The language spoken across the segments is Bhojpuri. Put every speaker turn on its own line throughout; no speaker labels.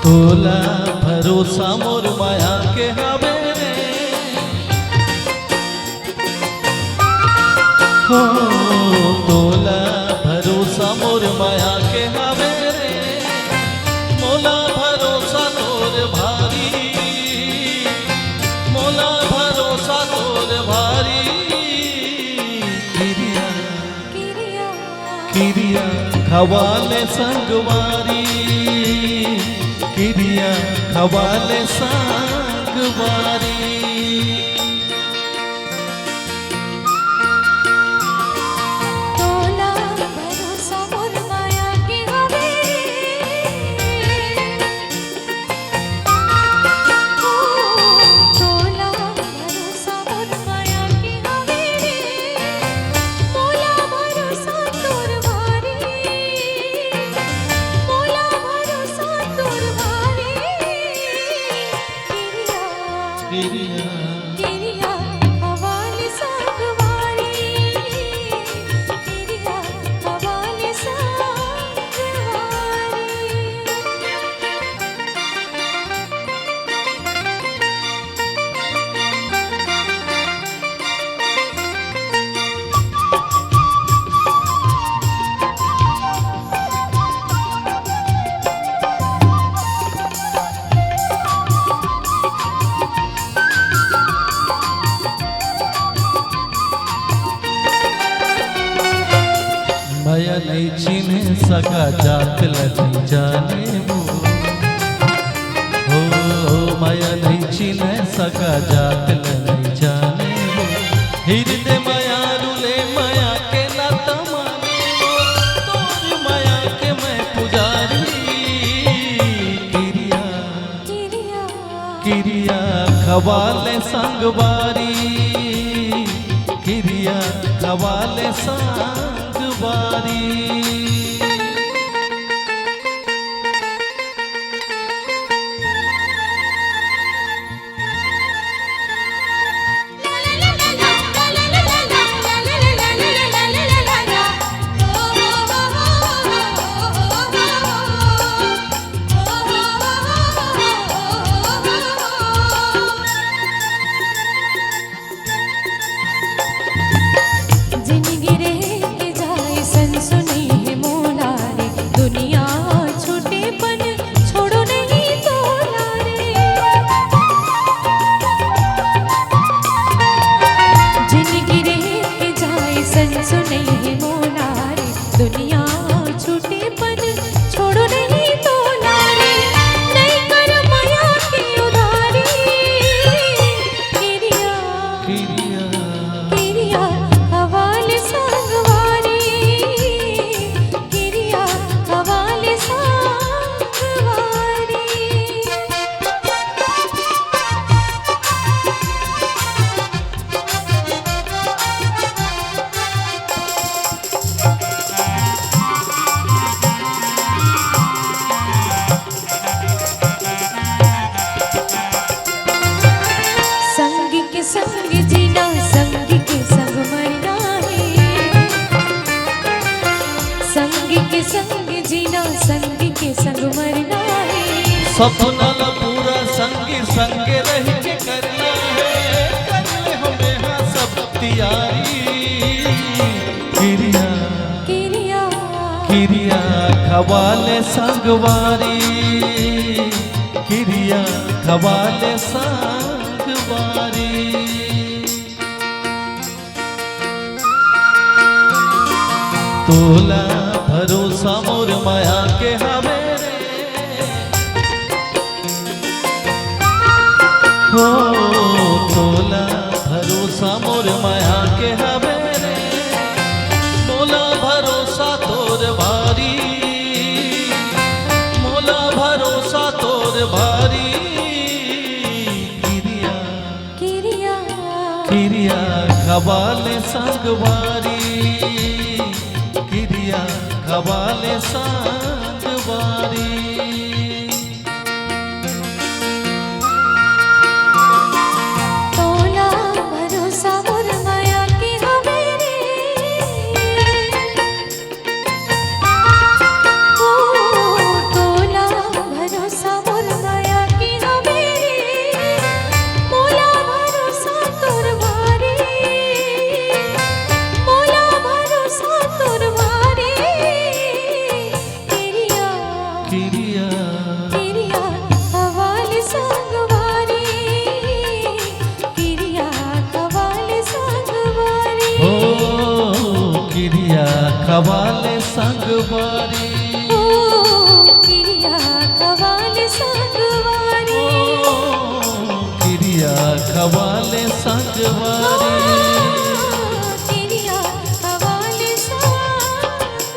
तोला भरोसा मोर माया के हवे रे, हो तोला भरोसा मोर माया के हवे रे, मोला भरोसा तोर भारी, मोला भरोसा तोर भारी। किरिया
किरिया
किरिया खवाले संगवारी, किरिया खवाले संगवारी।
तोला भरोसा मोर माया के हवे ओ तोला भरोसा मोर माया के हवे मोला भरोसा तोर भारी, मोला भरोसा तोर भारी। किरिया
किरिया
किरिया खवाले संगवारी, किरिया खवाले संगवारी।
माया नहीं चिन्ह सका जात नहीं जाने वो, हो माया नहीं चिन्ह सका जात नहीं जाने वो। हृदय माया रुले माया के लता माने वो, तोर माया के मैं पुजारी। किरिया
किरिया
किरिया खवाले संगवारी, किरिया खवाले संगवारी।
जिंदगी रह के जाए सनसनी है मोला रे, दुनिया छोटेपन छोड़ो नहीं तोला रे। जिंदगी रह के जाए सनसनी है मोला रे, दुनिया छोटेपन छोड़ो नहीं तोला रे। नहीं कर माया की उधारी। किरिया
किरिया
किरिया खवाले संगवारी, किरिया खवाले संगवारी। संग के संग जीना, संग के संग मरना है। संग के संग जीना, संग के संग मरना है।
सपना ला पूरा संगी संग रह के करना है, कर ले हमें हाँ सब तैयारी। किरिया
किरिया
किरिया खवाले संगवारी, किरिया खवाले संगवारी। तोला भरोसा मोर माया के हवे रे, हो तोला भरोसा मोर माया के हवे रे, मोला भरोसा तोर भारी, मोला भरोसा तोर भारी। किरिया
किरिया
किरिया खवाले संगवारी, किरिया खवाले संगवारी।
तोला भरोसा मोर माया के हवे रे, ओ तोला भरोसा मोर
खवाले संगवारी
ओ किरिया खवाले संगवारी
किरिया खवाले संगवारी
किरिया खवाले संगवारी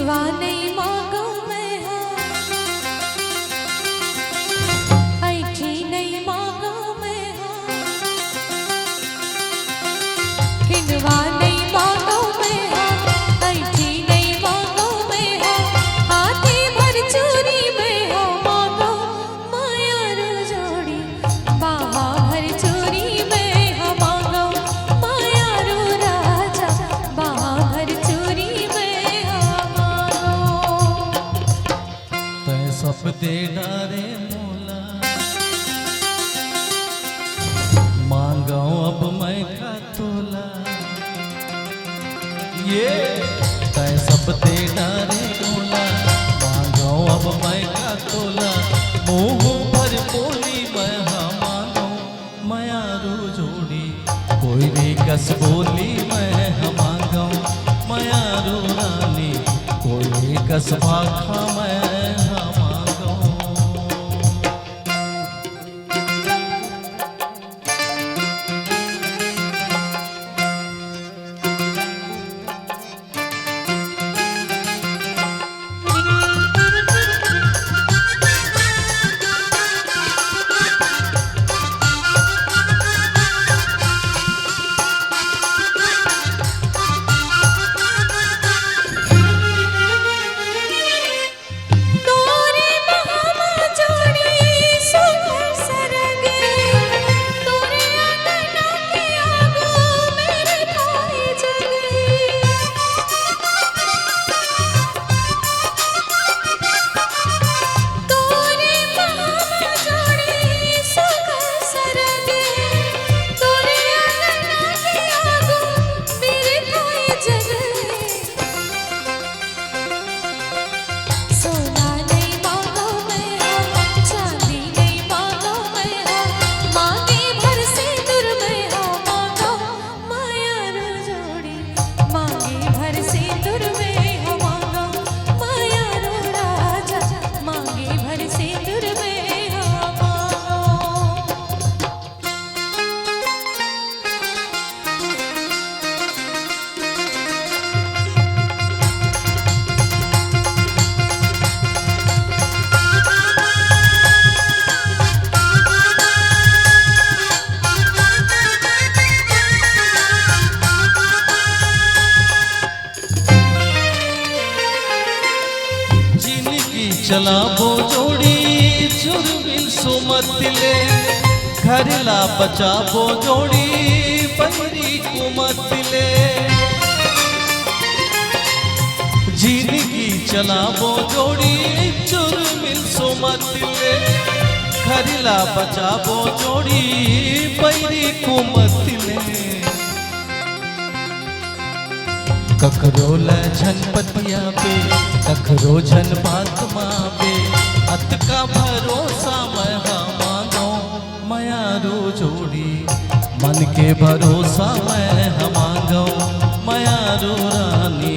खिनवा नहीं मांगो मैं ऐठी नहीं मांगो मैं खिनवा नहीं मांगो मैं ऐठी नहीं मांगो मैं हाथी भर चूरी में हो मांगो माया रो जोड़ी बाहा भर चूरी में हो मांगो माया रो राजा बाहा भर चूरी में हो मांगो
तै सब दे डारे मोला मांगो अब मैं का तोला ये तै सब दे डारे मोला मांगो अब मैं का तोला मुंह भर बोली मैं हाँ मांगो माया रो जोड़ी कोई रे कस बोली मैं हाँ मांगो माया रो रानी कोई रे कस भाखा मैं हाँ मांगो
तोरे बहावा जोड़ी सुघर सरगे तोरे अंगना के आगो मेरे भाई जगे तोरे बहावा जोड़ी सुघर सरगे तोरे अंगना के आगो मेरे भाई जगे सोना नहीं मांगो मैं चांदी नहीं मांगो मैं मांगे भर सिंदूर में हो मांगो माया रो जोड़ी मांगे भर सिंदूर में हो मांगो माया रो राजा मांगे भर सिंदूर में हो मांगो
जिनकी चलाबो जोड़ी चुरबिल सुमतिले घरला बचाबो जोड़ी बहरी कुमतिले जिनकी चलाबो जोड़ी चुरबिल सुमतिले घरला बचाबो जोड़ी बहरी कुमतिले कखरो लछन पतिया पे कखरो झन बात मावे अत का भरोसा मैं हाँ मांगो माया रो जोड़ी मन के भरोसा मैं हाँ मांगो माया रो रानी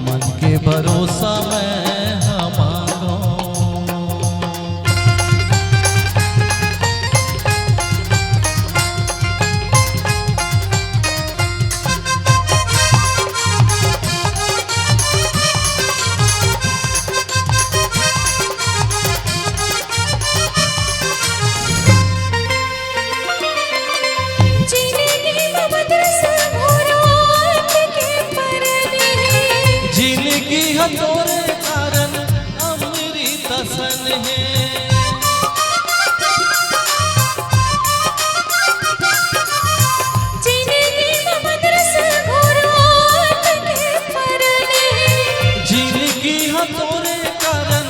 मन के भरोसा मैं हाँ मांगो
जिंदगी में मदरसा भरो के परने
जिनकी हथोरे कारण अमृत सन है
जिंदगी में मदरसा भरो के परने
जिनकी हथोरे कारण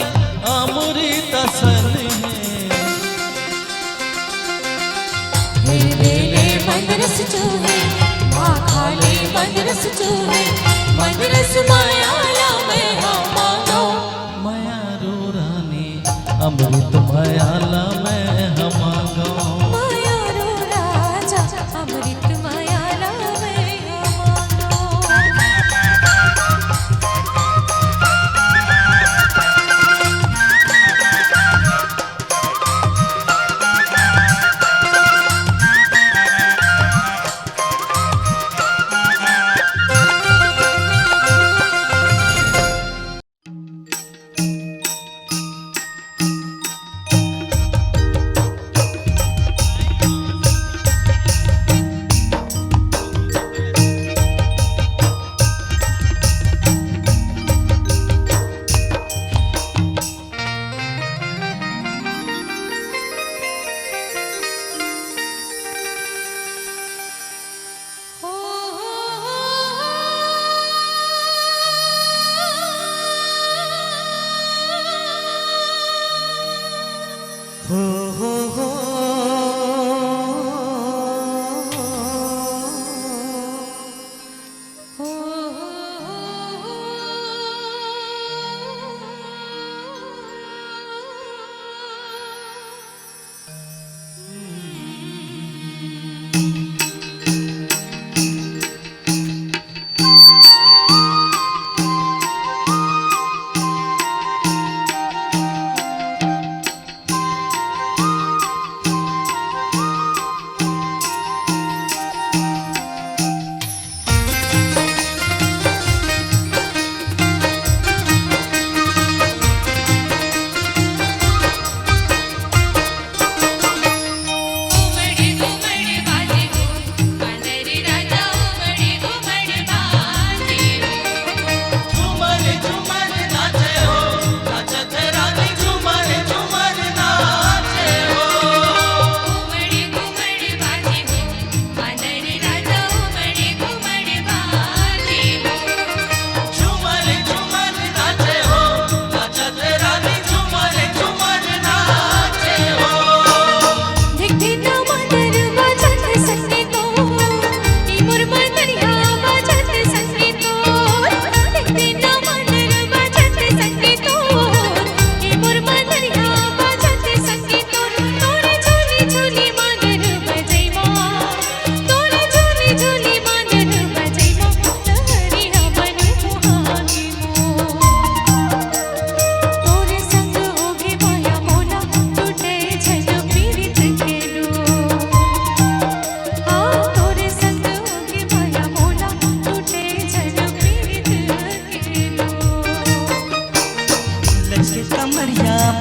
अमृत सन है
ले मंदरस जो है माँ खाले मंदरस जो है मंदरस मायाला में हम मांगो
माया रो रानी अमृत मायाला मैं हम मांगो
माया रो राजा अमृत मायाला में हम मांगो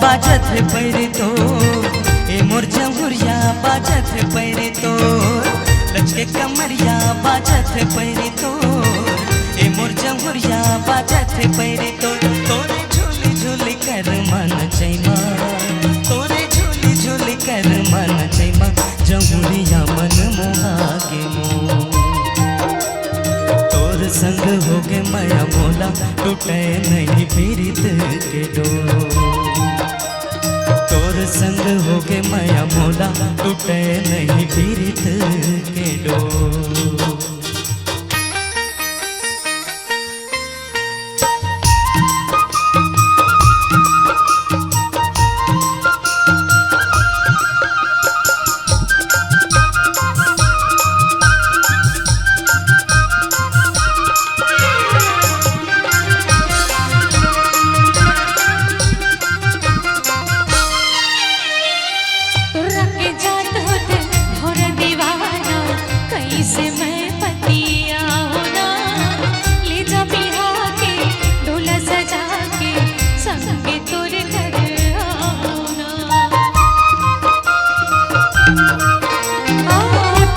बाजत है पैरे तो ए मोर जमुरिया बाजत है पैरे तो लचके कमरिया बाजत है पैरे तो ए मोर जमुरिया बाजत है पैरे तो तोरे झूली झूली कर मन चैमा तोरे झूली झूली कर मन चैमा जमुरिया मन मोहागे मो तोर संग होगे माया मोला टूटे नहीं पीरित के डोर तोर संग होगे माया मोला टूटे नहीं पीरित के डोर।
कैसे मैं पतिया होना ले जा बिहा के डोला सजा के संगे तोरे घर आना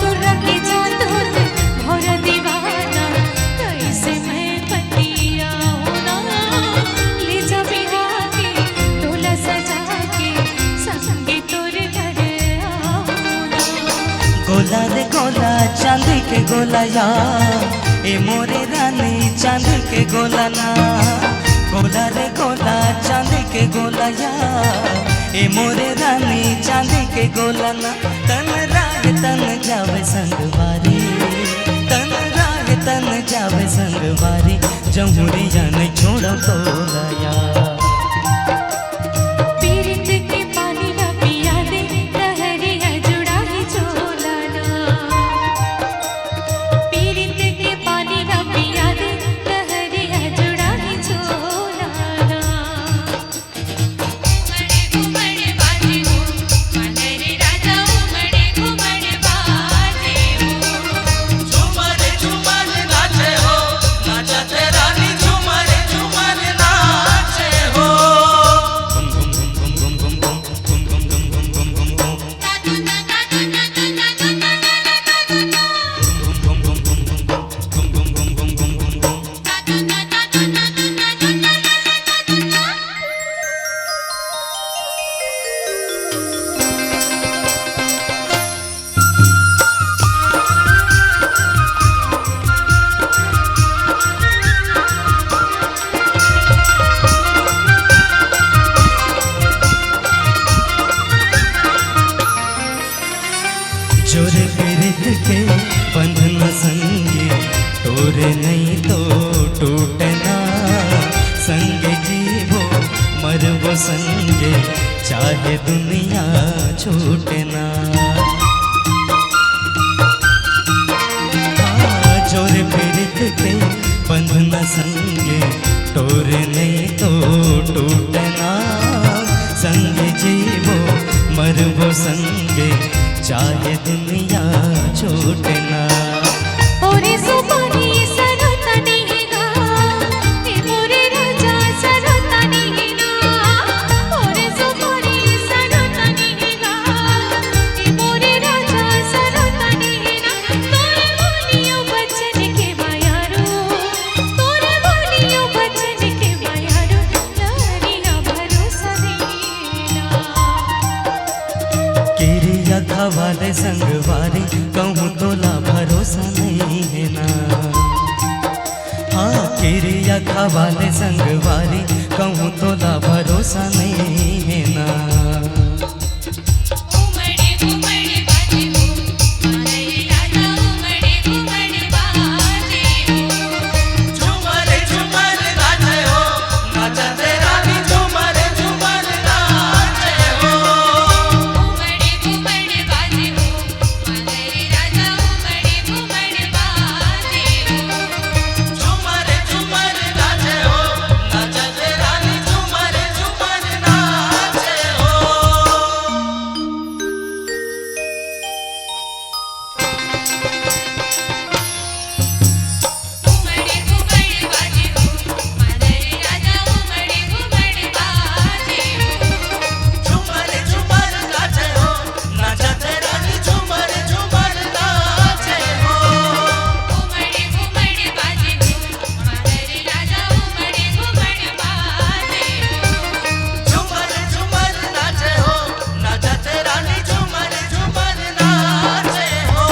तोरा के जात होत भोर दीवाना कैसे मैं पतिया होना ले जा बिहा के डोला सजा के संगे तोरे घर आना
गोला रे गोला चांदी के गोला या ए मोरे रानी चांदी के गोला ना गोला रे गोला चांदी के गोला या ए मोरे रानी चांदी के गोला ना तन राग तन जावे संगवारी तन राग तन जावे संगवारी जमुरिया नहीं छोड़ो तोला या
पीरित के पानी ना पिया दे लहरिया जुड़ा ही झोलाना पीरित के पानी ना पिया दे लहरिया जुड़ा ही झोलाना घुमड़े बाजे हो मनरे राजा उमड़े घुमड़े बाजे हो
झूमर झूमर नाचे हो नाचते रानी झूमर झूमर नाचे हो जोरे पीरित के बंधन संगे तोरे नहीं तो टूटना संगे जीवो मरबो संगे चाहे दुनिया छूटना जोरे पीरित के बंधन न संगे तोरे नहीं तो टूटना संगे जीवो मरबो संगे चाहे दुनिया छूटना
ओरे सुपारी सरता नेगा ए मोरे राजा सरता नेगा ओरे सुपारी सरता नेगा ए मोरे राजा सरता नेगा तोरे बोलियो बचन के मायारो तोरे बोलियो बचन के मायारो नारिया भरोसा देना
किरिया खवाले संगवारी कहूँ तोला भरोसा नहीं है ना हाँ किरिया खवाले संगवारी कहूँ तोला भरोसा नहीं है ना
उमड़े घुमड़े बाजे हो मारे राजा उमड़े घुमड़े बाजे हो
झूमर झूमर गाते हो नाचते रानी झूमर झूमर गाते हो
उमड़े घुमड़े बाजे हो मारे राजा उमड़े घुमड़े बाजे हो
झूमर झूमर गाते हो नाचते रानी झूमर झूमर नाचे हो
उमड़े घुमड़े बाजे हो मारे राजा उमड़े घुमड़े बाजे हो
झूमर झूमर गाते हो नाचते रानी झूमर झूमर नाचे हो
उमड़े घुमड़े बाजे हो मारे राजा उमड़े घुमड़े बाजे हो
झूमर झूमर नाचे हो नाचते रानी झूमर झूमर नाचे हो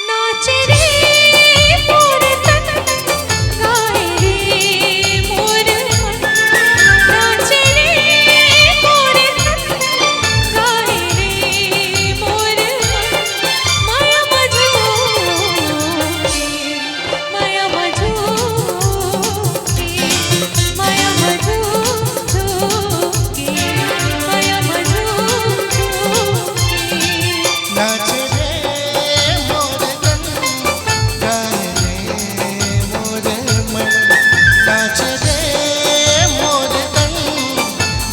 नाच रे मोर तन गाए रे मोर मन नाच रे मोर तन गाए रे मोर मन माया मझू माया मझू माया मझू माया मझू
नाच रे मोर तन गाए रे मोर मन नाच रे मोर तन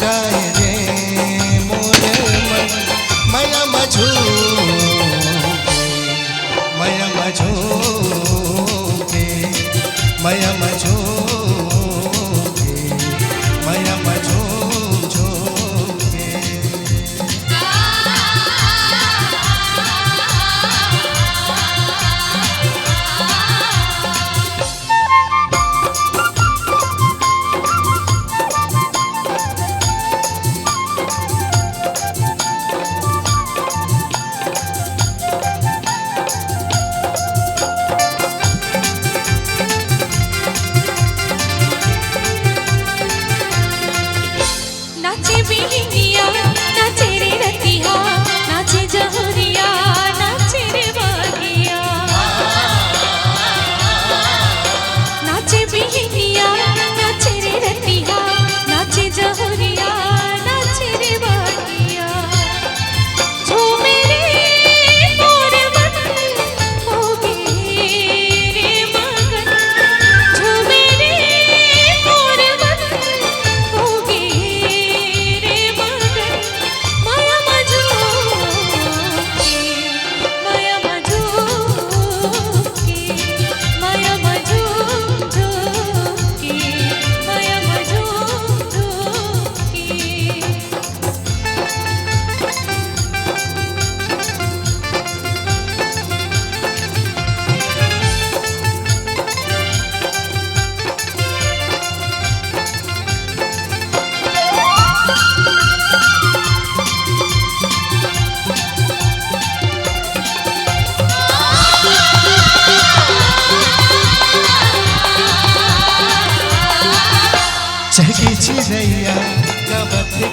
गाए रे मोर मन माया मझू माया मझू माया मझू माया मझू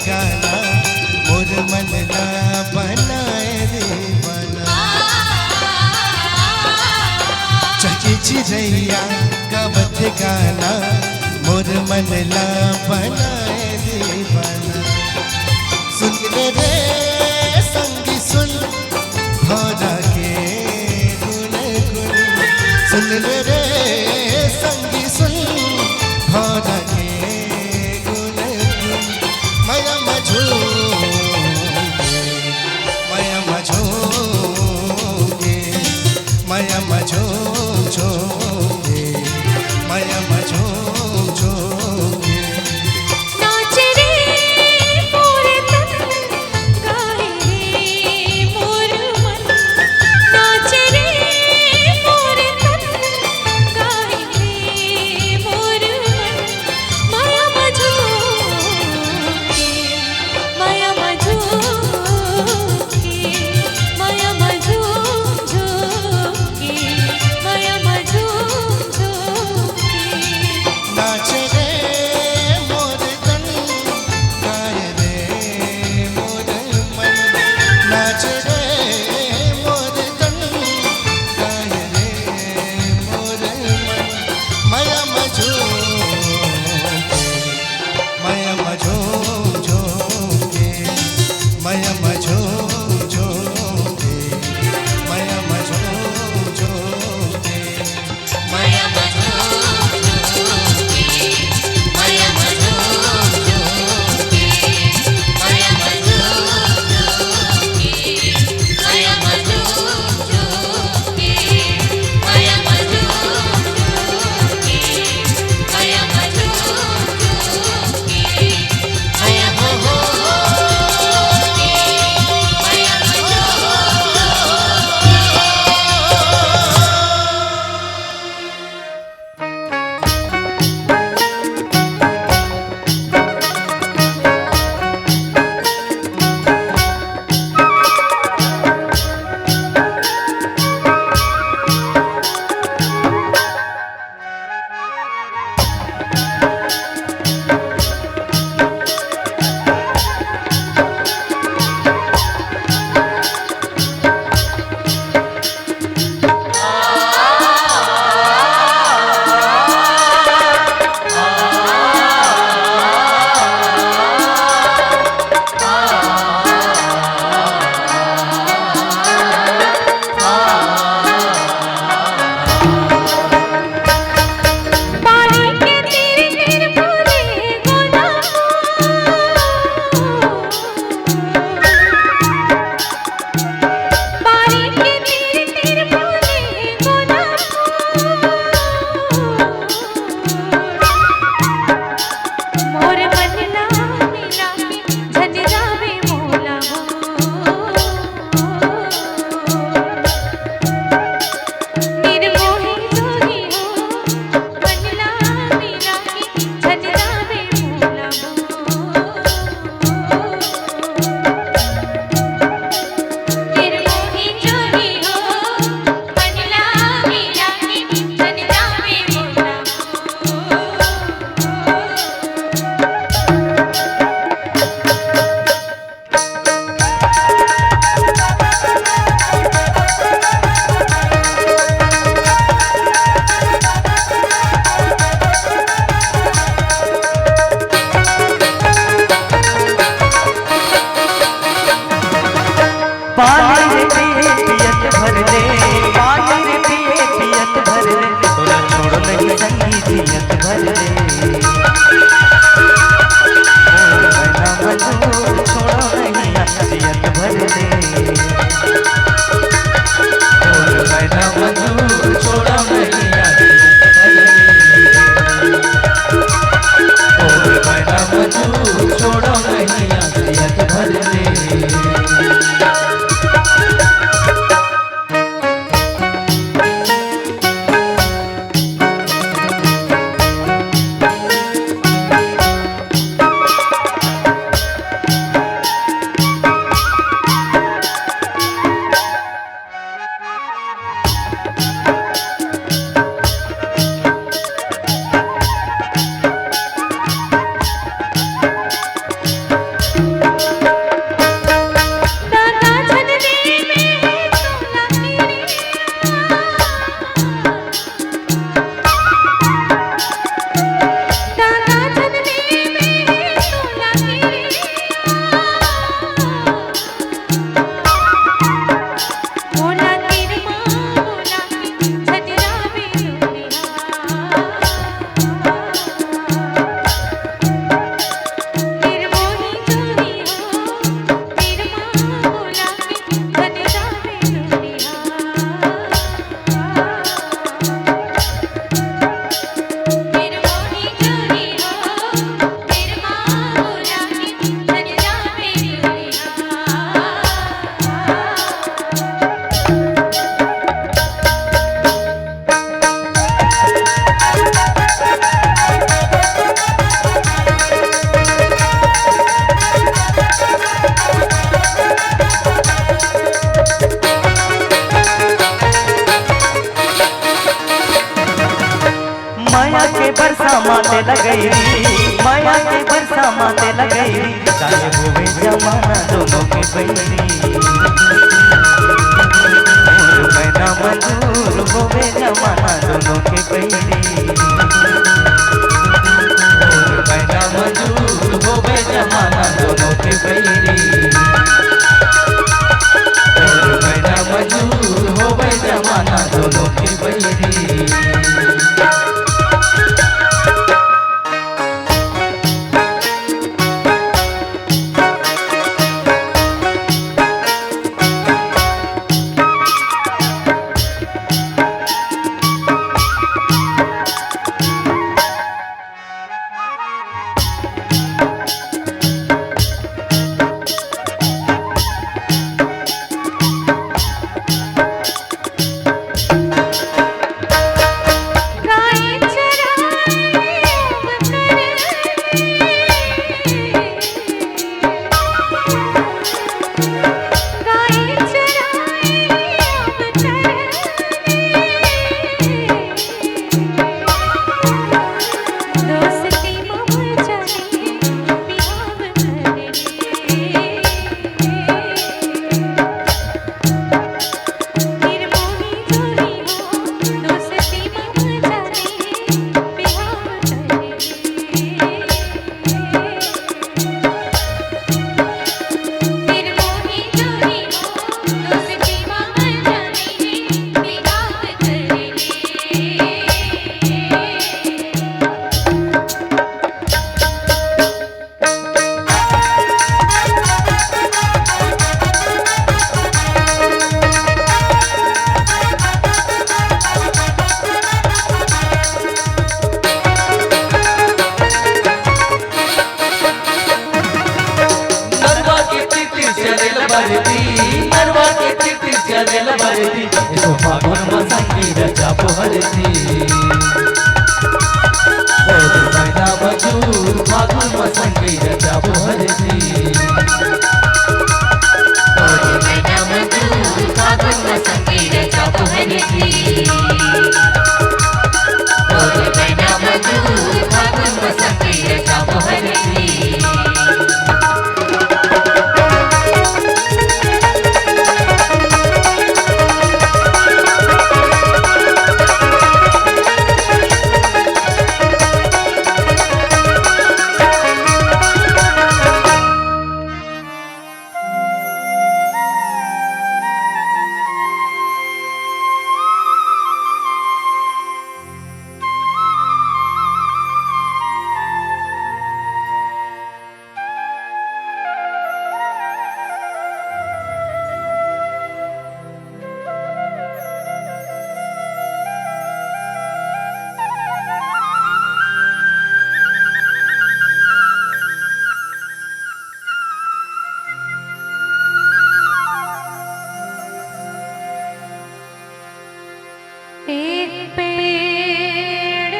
गाना मोर मन ला बनाए दीवाना चहके चिड़ैया गावत गाना मोर मन ला बनाए दीवाना सुन ले रे संगी सुन भौरा के गुन गुन सुन ले रे संगी सुन भौरा के गुन गुन माया मझोगे माया मझोगे माया मझोगे
नाच रे मोर तन गाए रे मोर मन नाच रे मोर तन गाए
माया के बरसा माते लगई माया के बरसा माते लगई चाहे होवे जमाना दोनों के बैरी मैना मंजूर होवे जमाना दोनों के बैरी
मैना मंजूर होवे जमाना दोनों के बैरी मैना मंजूर होवे जमाना दोनों के बैरी नरवा के चिट्ठी चलेल बरती इसो फागुन मसंगी रचा पोहरती ओ मैना मंजूर फागुन मसंगी रचा पोहरती
ओ मैना मंजूर फागुन मसंगी रचा पोहरती ओ मैना मंजूर फागुन मसंगी रचा पोहरती एक पेड़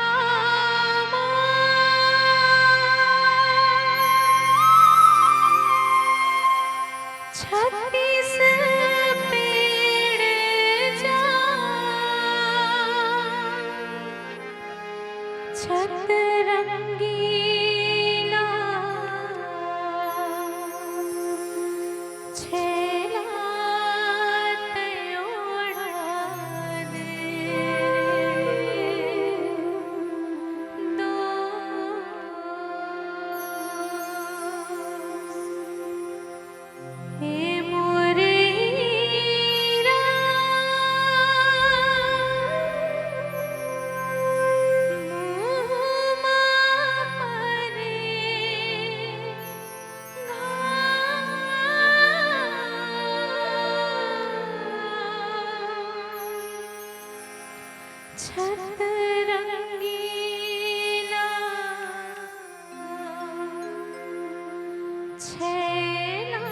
आमा छत्तीस पेड़ जाम छत रंगीला छेला छत रंगीला छेला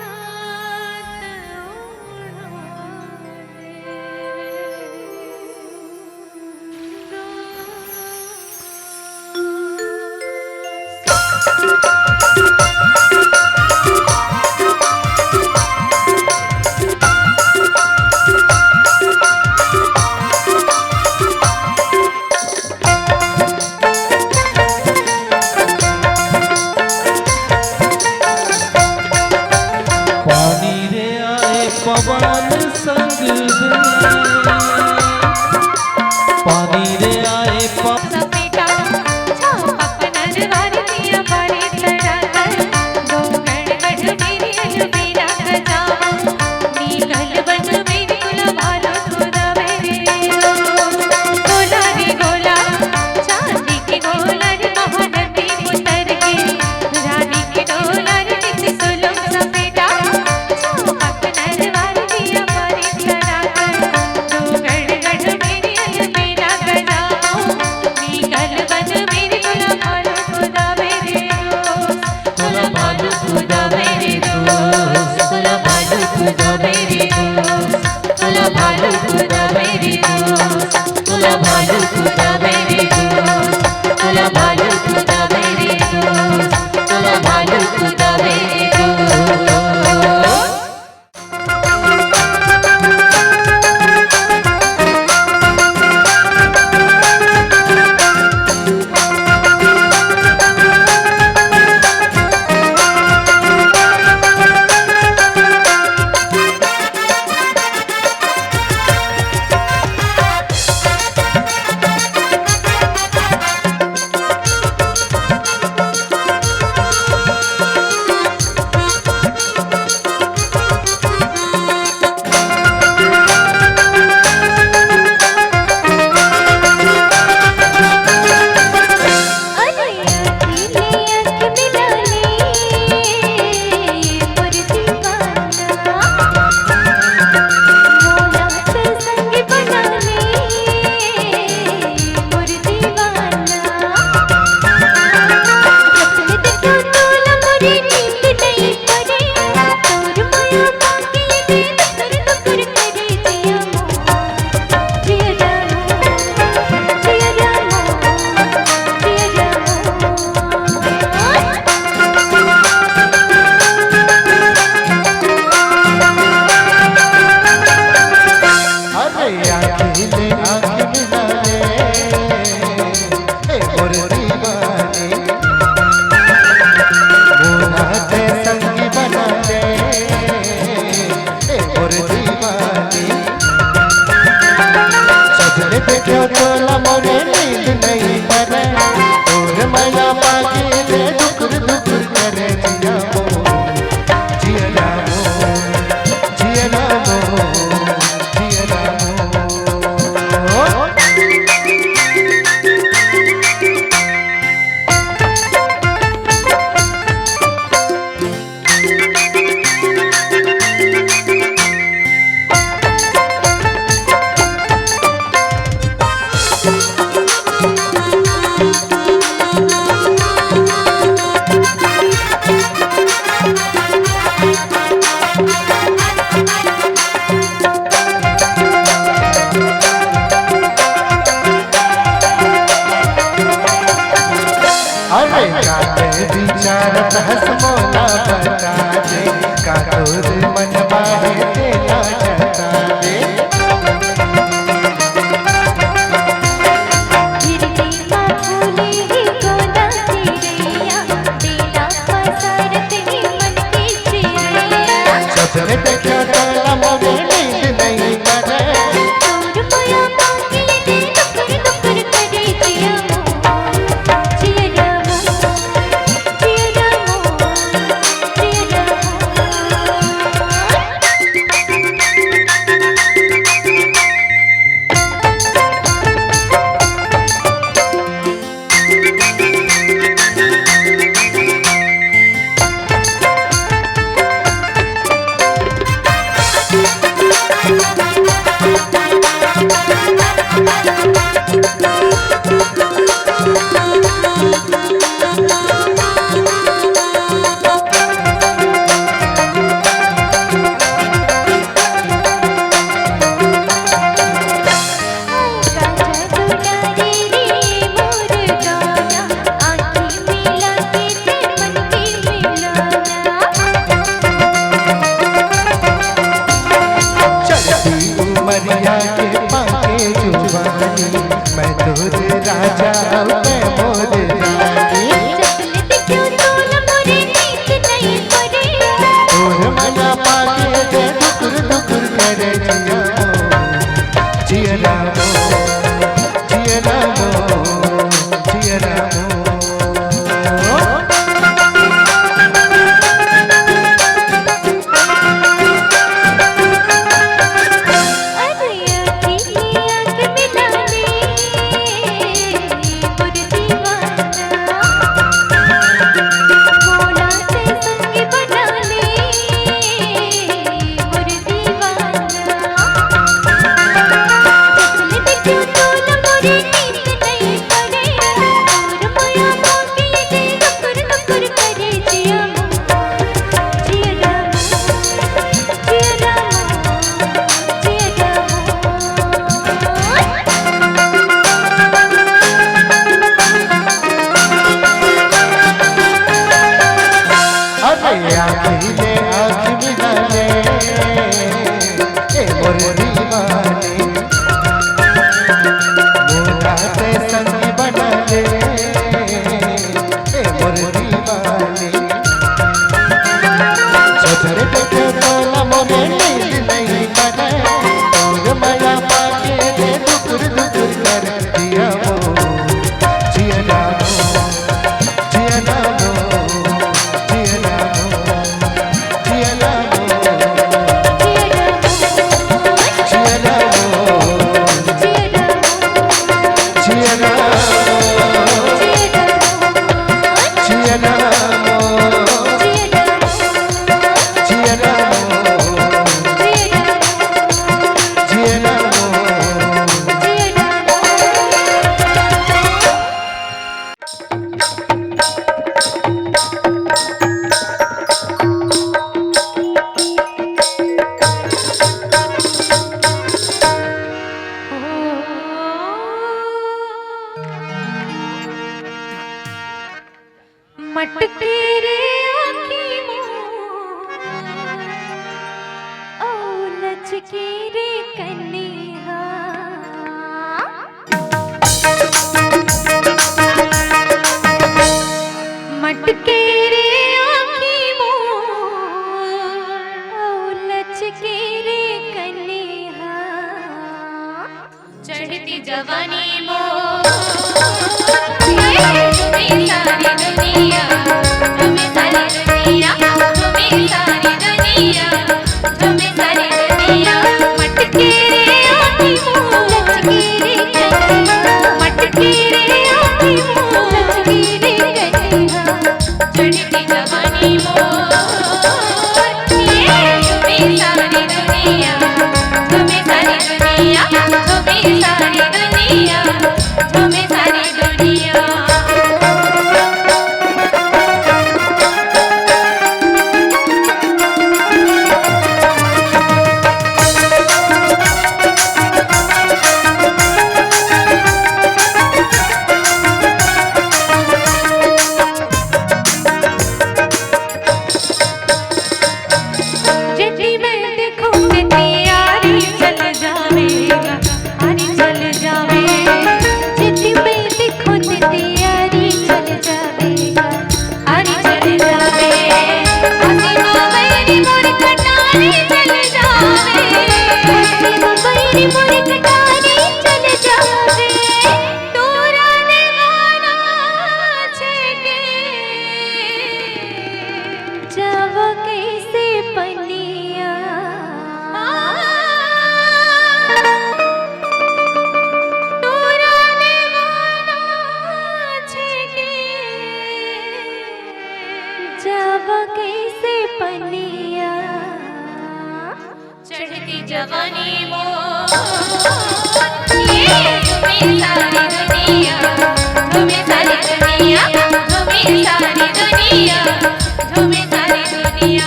हंस मोला बता दे का तोर मन बाहे तेरा जता दे सपने देखा तो मोरे नींद नहीं पड़े उमरिया के पाके जुबानी मैं तोर राजा मैं मोर रानी तोर मना पाके दे दुकुर दुकुर करे जिया जिया जिया आखिले आँख मिला ले ए मोर दीवानी मोरा ते संग बना ले ए मोर दीवानी सफर देखे तो न मोरे नींद नहीं बने तोर माया पाके दे दुकुर दुकुर कर दिया वो जिया जिया
मटके रे आँखी मोर ओ लचके रे कन्या मटके रे आँखी मोर ओ लचके रे कन्या चढ़ती जवानी मोर तुम्हें सारी दुनिया तुम्हें सारी दुनिया तुम्हें सारी दुनिया तुम्हें सारी दुनिया मटके रे आँखी मोर लचके रे कन्या मटके रे आँखी मोर लचके रे कन्या चढ़ती जवानी मोर तुम्हें सारी दुनिया तुम्हें सारी दुनिया तुम्हें सारी दुनिया तुम्हें सारी दुनिया जवानी मोर ये झूमे सारी दुनिया झूमे सारी दुनिया झूमे सारी दुनिया झूमे सारी दुनिया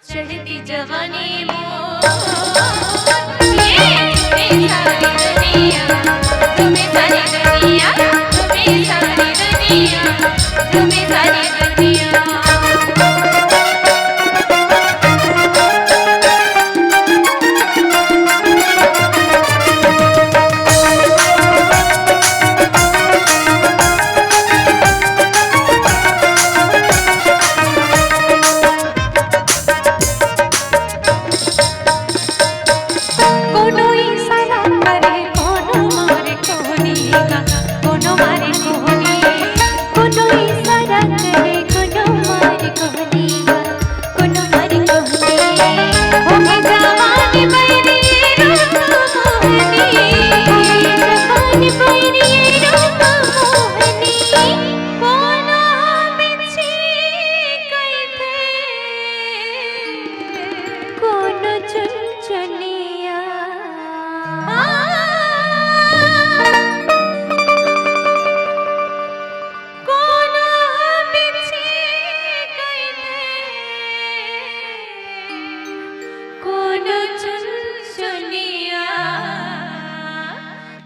चढ़ती जवानी मोर ये झूमे सारी दुनिया झूमे सारी दुनिया झूमे सारी दुनिया झूमे सारी दुनिया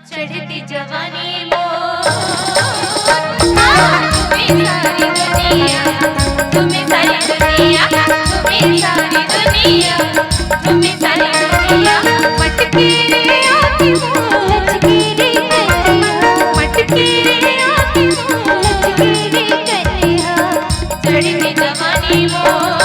चढ़ती जवानी मोर झूमे सारी दुनिया झूमे सारी दुनिया झूमे सारी दुनिया झूमे सारी दुनिया मटके रे आती हूँ लचके रे कन्हैया मटके रे आती हूँ लचके रे कन्हैया चढ़ती जवानी मोर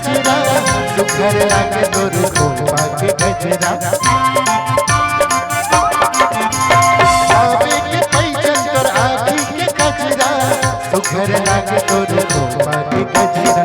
घर लागे तोर खोपा के गजरा आवे के पैजन तोर आँखी के गजरा सुघर लागे तोर खोपा के गजरा